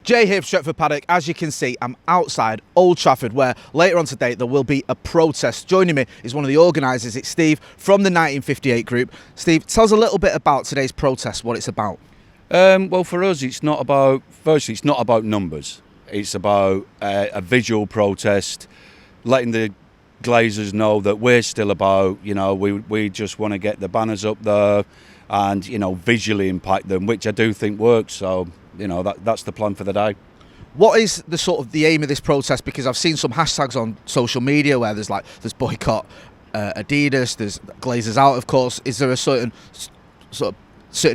Jay here for Stretford Paddock. As you can see, I'm outside Old Trafford, where later on today there will be a protest. Joining me is one of the organisers. It's Steve from the 1958 group. Steve, tell us a little bit about today's protest, what it's about. Well, for us, it's not about numbers. It's about a visual protest, letting the Glazers know that we're still about, we just want to get the banners up there and, visually impact them, which I do think works. So, that's the plan for the day. What is the aim of this protest? Because I've seen some hashtags on social media where there's boycott Adidas, there's Glazers Out, of course. Is there a certain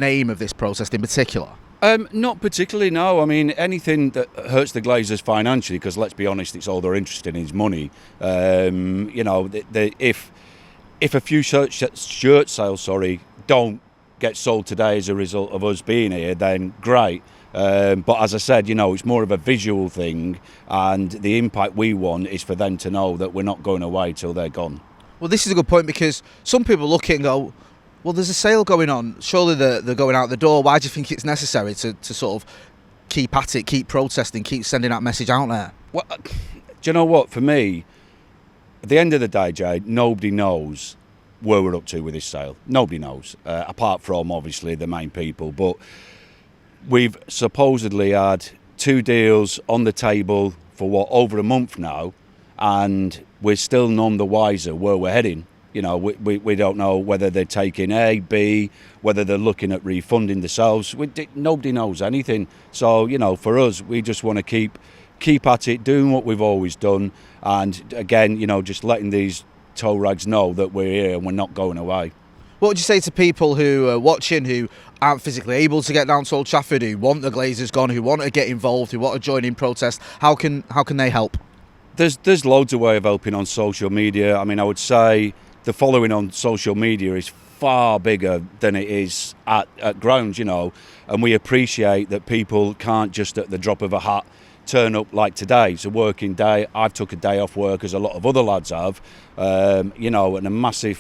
aim of this protest in particular? Not particularly, no. I mean, anything that hurts the Glazers financially, because let's be honest, it's all they're interested in is money. If a few shirt sales, don't get sold today as a result of us being here, then great. But as I said, it's more of a visual thing, and the impact we want is for them to know that we're not going away till they're gone. Well, this is a good point, because some people look at it and go, well, there's a sale going on. Surely they're going out the door. Why do you think it's necessary to sort of keep at it, keep protesting, keep sending that message out there? Well, do you know what? For me, at the end of the day, Jay, nobody knows where we're up to with this sale. Nobody knows, apart from obviously the main people. But we've supposedly had 2 deals on the table for over a month now, and we're still none the wiser where we're heading. We don't know whether they're taking A, B, whether they're looking at refunding themselves. Nobody knows anything. So, for us, we just want to keep at it, doing what we've always done. And again, just letting these toe rags know that we're here and we're not going away. What would you say to people who are watching, who aren't physically able to get down to Old Trafford, who want the Glazers gone, who want to get involved, who want to join in protest? How can they help? There's loads of ways of helping on social media. I mean, I would say the following on social media is far bigger than it is at ground, and we appreciate that people can't just at the drop of a hat turn up like today. It's a working day. I've took a day off work, as a lot of other lads have, and a massive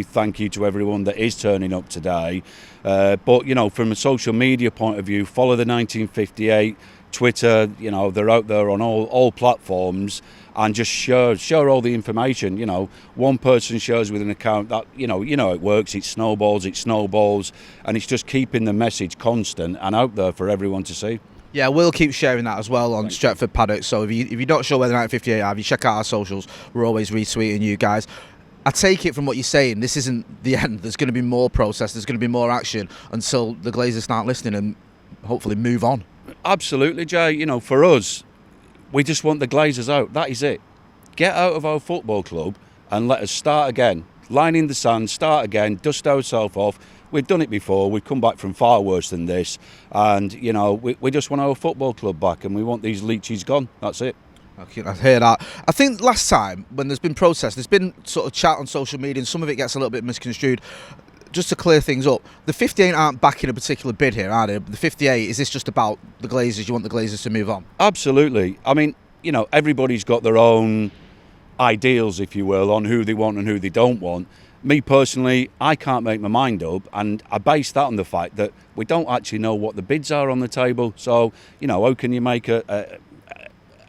thank you to everyone that is turning up today. But from a social media point of view, follow the 1958 Twitter. They're out there on all platforms, and just share all the information. One person shares with an account that it works. It snowballs, and it's just keeping the message constant and out there for everyone to see. Yeah, we'll keep sharing that as well on Stretford Paddock. So if you're not sure where the 1958 have, you check out our socials. We're always retweeting you guys. I take it from what you're saying, this isn't the end. There's going to be more protests. There's going to be more action until the Glazers start listening and hopefully move on. Absolutely, Jay. For us, we just want the Glazers out. That is it. Get out of our football club and let us start again. Line in the sand, start again, dust ourselves off. We've done it before. We've come back from far worse than this. And, we just want our football club back, and we want these leeches gone. That's it. Okay, I hear that. I think last time when there's been protests, there's been sort of chat on social media, and some of it gets a little bit misconstrued. Just to clear things up, the 58 aren't backing a particular bid here, are they? The 58, is this just about the Glazers? You want the Glazers to move on? Absolutely. I mean, everybody's got their own ideals, if you will, on who they want and who they don't want. Me personally, I can't make my mind up, and I base that on the fact that we don't actually know what the bids are on the table. So, how can you make a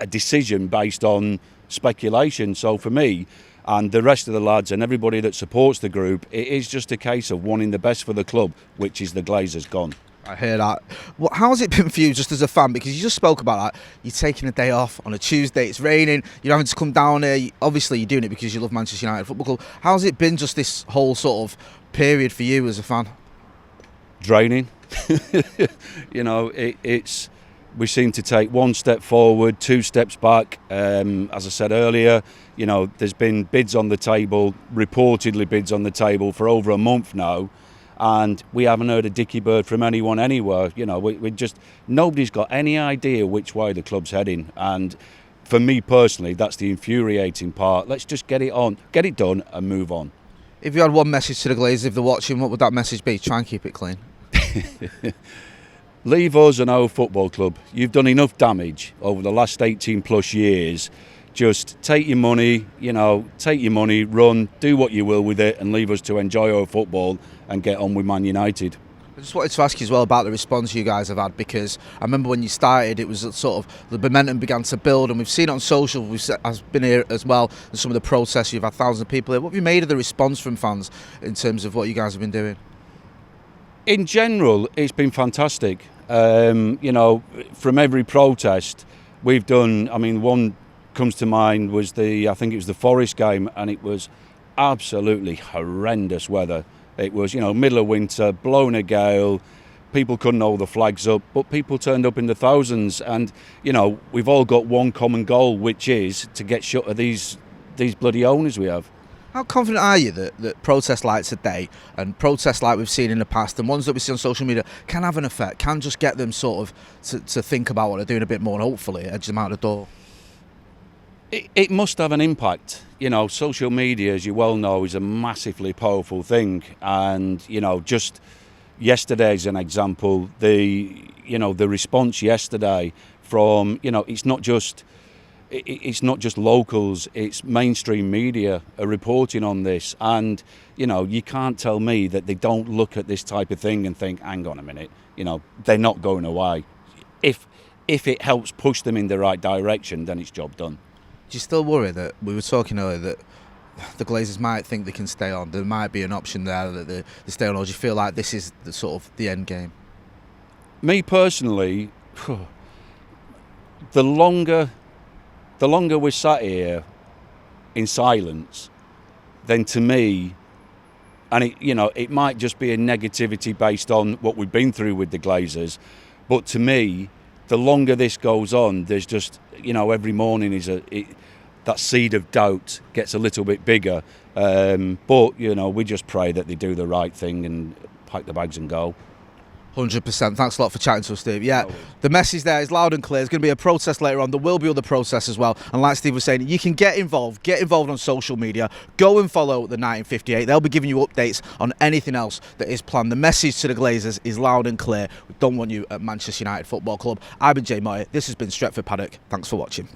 decision based on speculation? So for me and the rest of the lads and everybody that supports the group, it is just a case of wanting the best for the club, which is the Glazers gone. I hear that. Well, how has it been for you just as a fan? Because you just spoke about that. You're taking a day off on a Tuesday, it's raining, you're having to come down here. Obviously, you're doing it because you love Manchester United Football Club. How's it been just this whole sort of period for you as a fan? Draining. We seem to take 1 step forward, 2 steps back. As I said earlier, there's been bids on the table, reportedly bids on the table for over a month now. And we haven't heard a dicky bird from anyone anywhere. Nobody's got any idea which way the club's heading. And for me personally, that's the infuriating part. Let's just get it on, get it done, and move on. If you had one message to the Glazers, if they're watching, what would that message be? Try and keep it clean. Leave us and our football club. You've done enough damage over the last 18 plus years. Just take your money, run, do what you will with it, and leave us to enjoy our football and get on with Man United. I just wanted to ask you as well about the response you guys have had, because I remember when you started, it was sort of the momentum began to build, and we've seen it on social. I've been here as well, and some of the protests. You've had thousands of people here. What have you made of the response from fans in terms of what you guys have been doing? In general, it's been fantastic. From every protest we've done. I mean, one comes to mind was I think it was the Forest game, and it was absolutely horrendous weather. It was, middle of winter, blowing a gale. People couldn't hold the flags up, but people turned up in the thousands. And, we've all got one common goal, which is to get shut of these bloody owners we have. How confident are you that protests like today and protests like we've seen in the past and ones that we see on social media can have an effect, can just get them sort of to think about what they're doing a bit more and hopefully edge them out the door? It must have an impact. Social media, as you well know, is a massively powerful thing. And, just yesterday's an example. The response yesterday from, it's not just locals, it's mainstream media are reporting on this. And, you can't tell me that they don't look at this type of thing and think, hang on a minute, they're not going away. If it helps push them in the right direction, then it's job done. Do you still worry that, we were talking earlier, that the Glazers might think they can stay on? There might be an option there that they stay on, or do you feel like this is the sort of the end game? Me personally, the longer we're sat here in silence, then to me, and it might just be a negativity based on what we've been through with the Glazers, but to me, the longer this goes on, there's just, every morning that seed of doubt gets a little bit bigger. But, we just pray that they do the right thing and pack the bags and go. 100%. Thanks a lot for chatting to us, Steve. Yeah, the message there is loud and clear. There's going to be a protest later on. There will be other protests as well. And like Steve was saying, you can get involved on social media. Go and follow the 1958. They'll be giving you updates on anything else that is planned. The message to the Glazers is loud and clear. We don't want you at Manchester United Football Club. I've been Jay Moyer. This has been Stretford Paddock. Thanks for watching.